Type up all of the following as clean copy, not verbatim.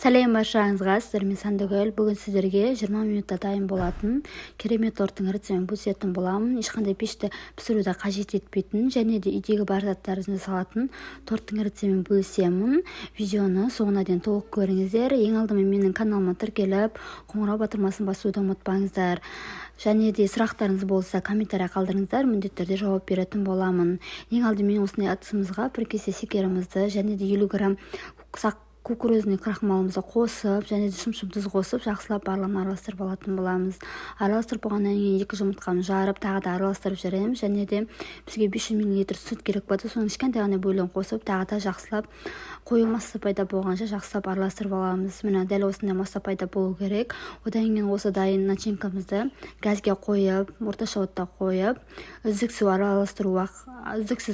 Сәлем баршаңызға, сіздермен Сандыгүл. Бүгін сіздерге 20 минутта дайын болатын керемет торттың рецептін бөлісетін боламын. Ешқандай пешті пісіруді қажет етпейтін және де үйдегі бар заттарыңызды салатын торттың рецептімен бөлісемін. Видеоны соңына дейін толық көріңіздер. Ең алдымен менің каналыма тіркеліп, қоңырау батырмасын басуды ұмытпаңыздар. Және де сұрақтарыңыз болса, комментария қалдырыңыздар, міндетті түрде жауап беретін боламын. Ең алдымен осындай ыдысымызға бір кесе шекерімізді және де 50 грамм кукурузный крахмалымызды қосып, және де шым тұз қосып, жақсылап барлығын араластырып алатын боламыз. Араластырып болғаннан кейін 2 жұмыртқаны жарып, тағы да араластырып жүреміз. Және де бізге 500 мл сүт керек болады. Соның кішкентай ғана бөлігін қосып, тағы да жақсылап қою массасы пайда болғанша жақсылап араластырып аламыз. Міне дәл осындай масса пайда болу керек. Одан кейін осы дайын начинкамызды газге қойып, орташа отта қойып, үздіксіз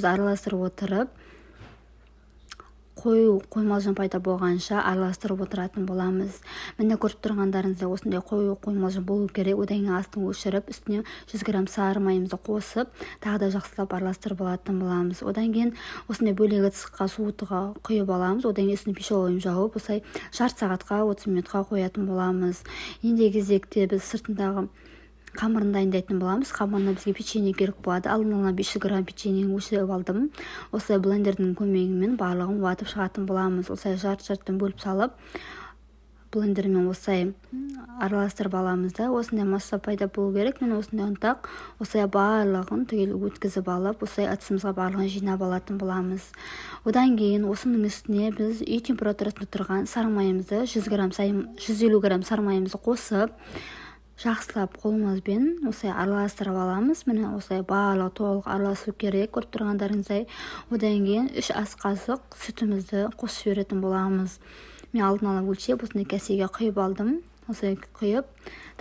араластырып отырып, қоймалжың пайда болғанша араластырып отыратын боламыз. Міне көріп тұрғандарыңызда осындай қоймалжың болу керек. Одан кейін астын өшіріп, үстіне 100 грамм сары майымызды қосып, тағы да жақсылап араластырып алатын боламыз. Одан кейін осындай бөлек ыдысқа суытуға құйып аламыз. Одан кейін үстіне пищевойын жауып, осылай жарты сағатқа 30 минутқа қоятын боламыз. Ендігі кезекте біз сыртындағы қамырын дайындайтын боламыз. Қамырына бізге печенье керек болады. Алдын ала 500 грамм печеньені өшіріп алдым. Осылай блендердің көмегімен барлығын уатып шығатын боламыз. Осылай жарт-жарттан бөліп салып, блендермен осылай араластырып аламыз да. Осындай масса пайда болу керек. Мен осындай ұнтақ, осылай барлығын түгел өткізіп алып, осылай ыдысымызға барлығын жинап алатын боламыз. Одан кейін осының үстіне біз үй температурасында тұрған сары майымызды 150 грамм сары майымызды қосып, жақсылап қолымызбен осылай араластырып аламыз. Міне осылай барлығы толық араласу керек, көріп тұрғандарыңыздай. Одан кейін 3 ас қасық сүтімізді қосып жіберетін боламыз. Мен алдын ала өлшеп осындай кәсеге құйып алдым. Осылай құйып,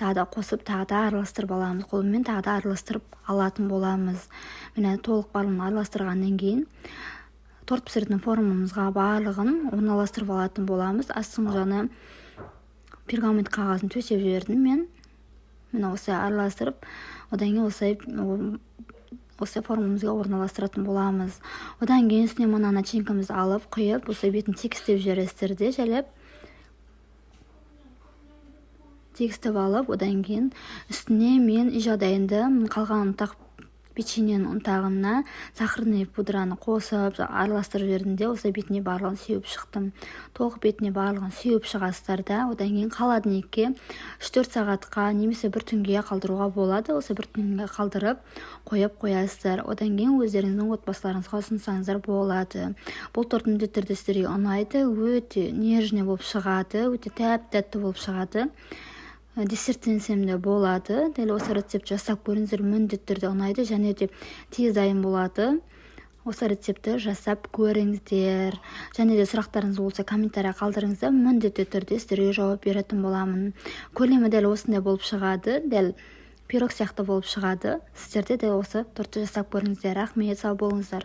тағы да қосып, тағы да араластырып аламыз. Қолыммен тағы да араластырып алатын боламыз. Міне толық барлығын араластырғаннан кейін торт пісіретін формамызға барлығын орналастырып алатын боламыз. Астың жағына пергамент қағазын төсеп жібердім мен. Міне осылай араластырып, одан кейін осылай формамызға орналастыратын боламыз. Одан кейін үстіне мына начинкамызды алып, құйып, осылай бетін тегістеп жібересіздер де, жайлап тегістеп алып, одан кейін үстіне мен үй жағдайында қалған ұнтақ печеньенің ұнтағына сахарный пудраны қосып, араластырып жібердім де, осылай бетіне барлығын сеуіп шықтым. Толық бетіне барлығын сеуіп шығасыздар да. Одан кейін холодильникке 3-4 сағатқа немесе бір түнге қалдыруға болады. Осы бір түнге қалдырып қойып қоясыздар. Одан кейін өздеріңіздің отбасыларыңызға ұсынсаңыздар болады. Бұл торт міндетті түрде сіздерге ұнайды, өте нежный болып шығады, өте тәп-тәтті болып шығады. Десерттенсем де болады. Дәл осы рецепт жасап көріңіздер, міндетті түрде ұнайды және де тез дайын болады. Осы рецепті жасап көріңіздер. Және де сұрақтарыңыз болса, комментария қалдырыңыздар, міндетті түрде сіздерге жауап беретін боламын. Көлемі дәл осындай болып шығады, дәл пирог сияқты болып шығады. Сіздер де дәл осы тортты жасап көріңіздер. Рахмет, сау болыңыздар.